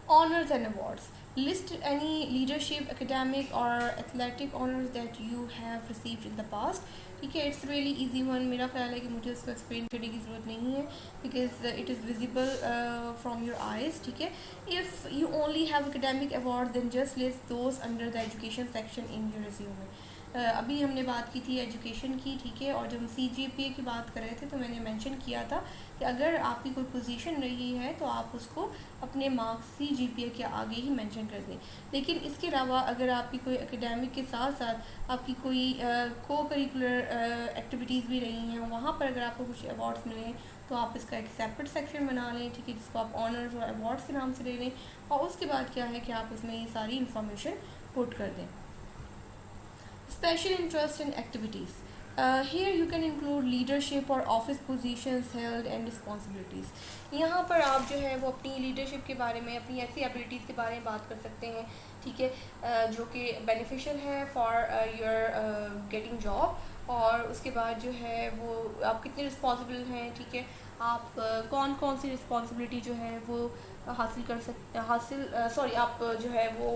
Honors and awards. List any leadership, academic, or athletic honors that you have received in the past. ठीक है, it's really easy one. मेरा ख्याल है कि मुझे उसको एक्सप्लेन करने की ज़रूरत नहीं है because it is visible from your eyes. ठीक है, if you only have academic award then just list those under the education section in your resume. अभी हमने बात की थी एजुकेशन की. ठीक है, और जब हम CGPA की बात कर रहे थे तो मैंने मेंशन किया था कि अगर आपकी कोई पोजीशन रही है तो आप उसको अपने मार्क्स CGPA के आगे ही मेंशन कर दें. लेकिन इसके अलावा अगर आपकी कोई एकेडमिक के साथ साथ आपकी कोई को करिकुलर एक्टिविटीज़ भी रही हैं, वहाँ पर अगर आपको कुछ अवार्ड्स मिले हैं तो आप इसका एक सेपरेट सेक्शन बना लें. ठीक है, जिसको आप ऑनर्स और अवार्ड्स के नाम से ले लें. और उसके बाद क्या है कि आप उसमें ये सारी इंफॉर्मेशन पुट कर दें. Special interest and activities. Here you can include leadership or office positions held and responsibilities. यहाँ पर आप जो है वो अपनी लीडरशिप के बारे में, अपनी ऐसी एबिलिटीज़ के बारे में बात कर सकते हैं. ठीक है, जो कि बेनिफिशियल है फॉर योर गेटिंग जॉब. और उसके बाद जो है वो आप कितने रिस्पॉन्सिबल हैं. ठीक है, आप कौन कौन सी रिस्पॉन्सिबिलिटी जो है वो आप जो है वो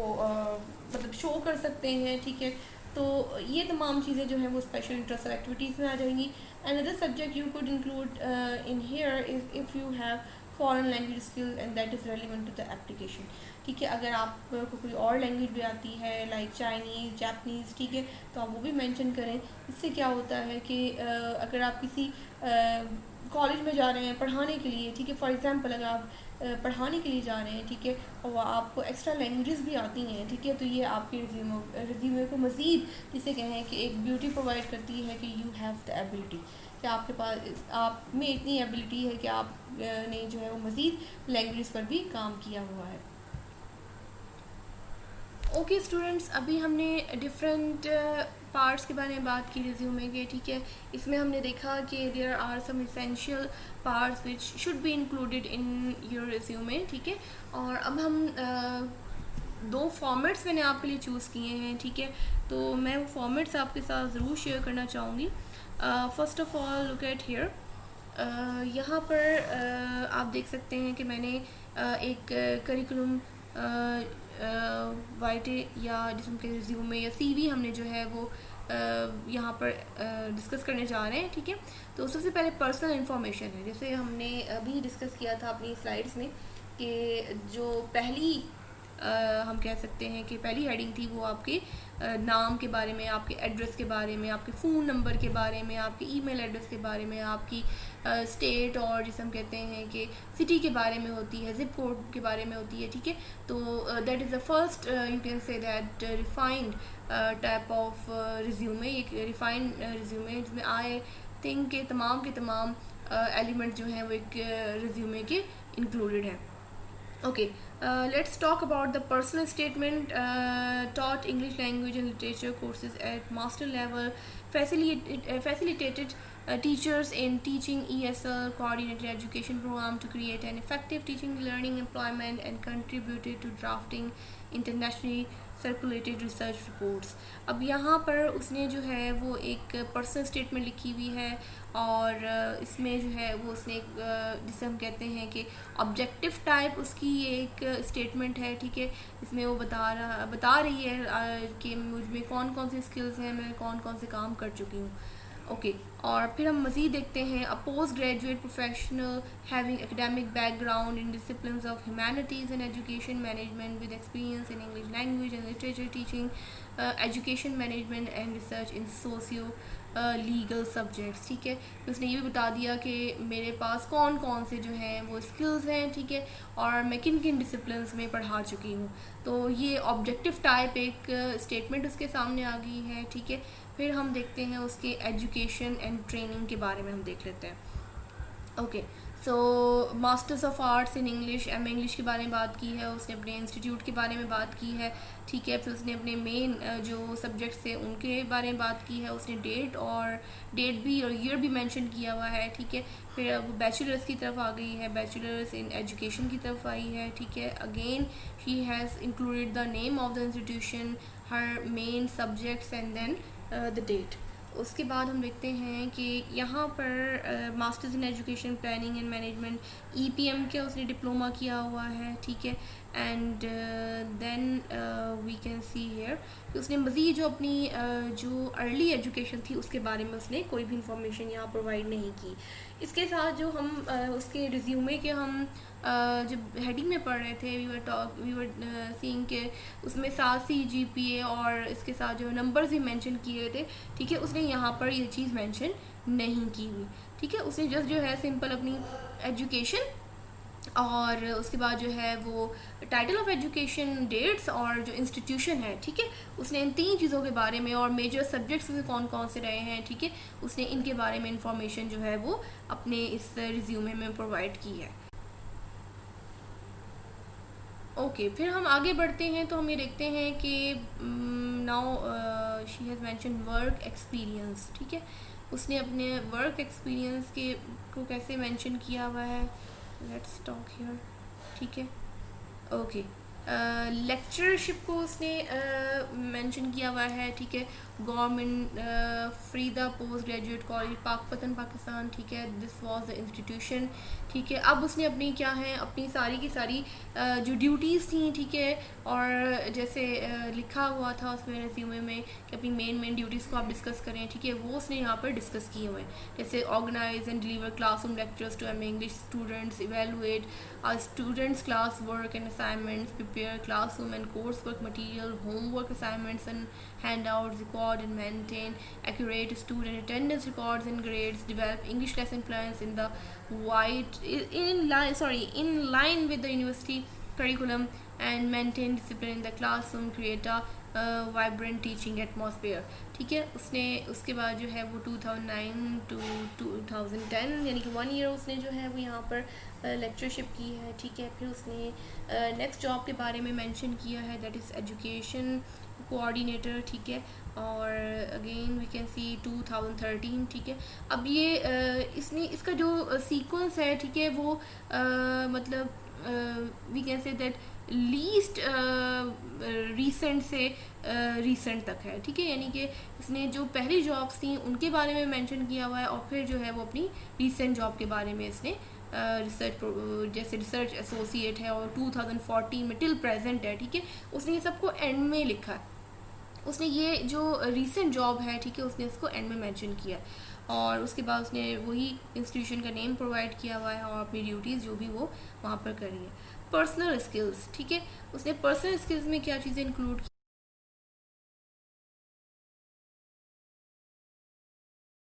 मतलब शो कर सकते हैं. ठीक है, तो ये तमाम चीज़ें जो हैं वो स्पेशल इंटरेस्ट और एक्टिविटीज़ में आ जाएंगी. Another subject you could include in here is if you have foreign language skill and that is relevant to the application. ठीक है, अगर आपको कोई और लैंग्वेज भी आती है लाइक चाइनीज़, जापनीज़, ठीक है, तो आप वो भी मेंशन करें. इससे क्या होता है कि अगर आप किसी कॉलेज में जा रहे हैं पढ़ाने के लिए. ठीक है, फॉर एग्जांपल अगर आप पढ़ाने के लिए जा रहे हैं. ठीक है, और आपको एक्स्ट्रा लैंग्वेजेस भी आती हैं. ठीक है, तो ये आपके रिज्यूमे को मज़ीद जिसे कहें कि एक ब्यूटी प्रोवाइड करती है कि यू हैव द एबिलिटी, कि आपके पास आप में इतनी एबिलिटी है कि आप ने जो है वो मज़ीद लैंग्वेज पर भी काम किया हुआ है. ओके स्टूडेंट्स, अभी हमने डिफरेंट पार्ट्स के बारे में बात की रिज्यूमे के. ठीक है, इसमें हमने देखा कि there are some essential parts which should be included in your resume. ठीक है, और अब हम दो फॉर्मेट्स मैंने आपके लिए चूज़ किए हैं. ठीक है, तो मैं वो फॉर्मेट्स आपके साथ ज़रूर शेयर करना चाहूँगी. First of all look at here. यहाँ पर आप देख सकते हैं कि मैंने एक करिकुलम वाइटे या जिसम के रिज्यूमे या CV हमने जो है वो यहाँ पर डिस्कस करने जा रहे हैं. ठीक है, तो सबसे पहले पर्सनल इन्फॉर्मेशन है. जैसे हमने अभी डिस्कस किया था अपनी स्लाइड्स में कि जो पहली हम कह सकते हैं कि पहली हेडिंग थी वो आपके नाम के बारे में, आपके एड्रेस के बारे में, आपके फ़ोन नंबर के बारे में, आपके ईमेल एड्रेस के बारे में, आपकी स्टेट और जिसे हम कहते हैं कि सिटी के बारे में होती है, ज़िप कोड के बारे में होती है. ठीक है, तो that is the first you can say that refined type of resume. एक रिफाइंड रिज्यूमे जिसमें आई थिंक के तमाम एलिमेंट जो हैं वो एक रिज्यूमे के इंक्लूडेड हैं. Okay, let's talk about the personal statement. Taught English language and literature courses at master level, facilitated teachers in teaching ESL, coordinated education program to create an effective teaching, learning, employment, and contributed to drafting internationally circulated research reports. अब यहाँ पर उसने जो है वो एक personal statement लिखी हुई है और इसमें जो है वो उसने जिसे हम कहते हैं कि ऑब्जेक्टिव टाइप उसकी एक स्टेटमेंट है. ठीक है, इसमें वो बता रही है कि मुझ में कौन कौन सी स्किल्स हैं, मैं कौन कौन से काम कर चुकी हूँ. ओके, और फिर हम मज़ीद देखते हैं अ post graduate professional having academic background in disciplines of humanities and education management with experience in English language and literature teaching, education management and research in socio legal subjects. ठीक है, तो उसने ये भी बता दिया कि मेरे पास कौन कौन से जो हैं वो स्किल्स हैं. ठीक है, और मैं किन किन डिसिप्लिन्स में पढ़ा चुकी हूँ. तो ये ऑब्जेक्टिव टाइप एक स्टेटमेंट उसके सामने आ गई है. ठीक है, फिर हम देखते हैं उसके एजुकेशन एंड ट्रेनिंग के बारे में हम देख लेते हैं. Okay, so masters of arts in English, English के बारे में बात की है उसने, अपने इंस्टीट्यूट के बारे में बात की है. ठीक है, फिर उसने अपने मेन जो सब्जेक्ट्स थे उनके बारे में बात की है. उसने डेट भी और ईयर भी मेंशन किया हुआ है. ठीक है, फिर वो बैचलर्स की तरफ आ गई है, बैचलर्स इन एजुकेशन की तरफ आई है. ठीक है, again she has included the name of the institution, her main subjects and then the date. उसके बाद हम देखते हैं कि यहाँ पर masters in education planning and management EPM का उसने डिप्लोमा किया हुआ है, ठीक है। And then we can see here कि उसने मज़ीद जो अपनी जो अर्ली एजुकेशन थी उसके बारे में उसने कोई भी इंफॉर्मेशन यहाँ प्रोवाइड नहीं की। इसके साथ जो हम उसके रिज्यूमे के हम जब हेडिंग में पढ़ रहे थे वी वर सीइंग के उसमें 7 CGPA और इसके साथ जो नंबर्स भी मेंशन किए थे, ठीक है। उसने यहाँ पर ये चीज़ मेंशन नहीं की हुई, ठीक है। उसने जस्ट जो है सिंपल अपनी एजुकेशन और उसके बाद जो है वो टाइटल ऑफ एजुकेशन, डेट्स और जो इंस्टीट्यूशन है, ठीक है, उसने इन 3 चीज़ों के बारे में और मेजर सब्जेक्ट्स में कौन कौन से रहे हैं, ठीक है, उसने इनके बारे में इंफॉर्मेशन जो है वो अपने इस रिज्यूमे में प्रोवाइड की है। ओके, फिर हम आगे बढ़ते हैं तो हम ये देखते हैं कि now she has mention work experience, ठीक है। उसने अपने वर्क एक्सपीरियंस के को कैसे मेंशन किया हुआ है, लेट्स टॉक हियर, ठीक है। ओके, लेक्चरशिप को उसने मेंशन किया हुआ है, ठीक है। Government Farida post graduate college Pakpattan Pakistan, ठीक है, दिस वाज द इंस्टीट्यूशन, ठीक है। अब उसने अपनी क्या है अपनी सारी की सारी जो ड्यूटीज़ थी, ठीक है, और जैसे लिखा हुआ था उसमें रिज्यूमे में कि अपनी मेन ड्यूटीज़ को आप डिस्कस करें, ठीक है, वो उसने यहाँ पर डिस्कस किए हुए हैं। जैसे organize and deliver classroom lectures to M English students, evaluate students class work and assignments, prepare classroom and coursework material, homework assignments and handouts, record and maintain accurate student attendance records and grades, develop English lesson plans in the in line with the university curriculum and maintain discipline in the classroom, create a vibrant teaching atmosphere, ठीक है। उसने उसके बाद जो है वो 2009 to 2010 यानी कि 1 ईयर उसने जो है वो यहाँ पर लेक्चरशिप की है, ठीक है। फिर उसने नेक्स्ट जॉब के बारे में मेंशन किया है, दैट इज़ एजुकेशन कोऑर्डिनेटर, ठीक है। और अगेन वी कैन सी 2013, ठीक है। अब ये इसने इसका जो सीक्वेंस है, ठीक है, वो मतलब we can say that least recent से रीसेंट तक है, ठीक है। यानी कि इसने जो पहली जॉब्स थी उनके बारे में मेंशन किया हुआ है और फिर जो है वो अपनी रीसेंट जॉब के बारे में इसने रिसर्च जैसे रिसर्च एसोसिएट है और 2014 में टिल प्रेजेंट है, ठीक है। उसने ये सबको एंड में लिखा है, उसने ये जो रीसेंट जॉब है, ठीक है, उसने इसको एंड में मेंशन किया है और उसके बाद उसने वही इंस्टीट्यूशन का नेम प्रोवाइड किया हुआ है और अपनी ड्यूटीज़ जो भी वो वहाँ पर करी है। पर्सनल स्किल्स, ठीक है, उसने पर्सनल स्किल्स में क्या चीज़ें इंक्लूड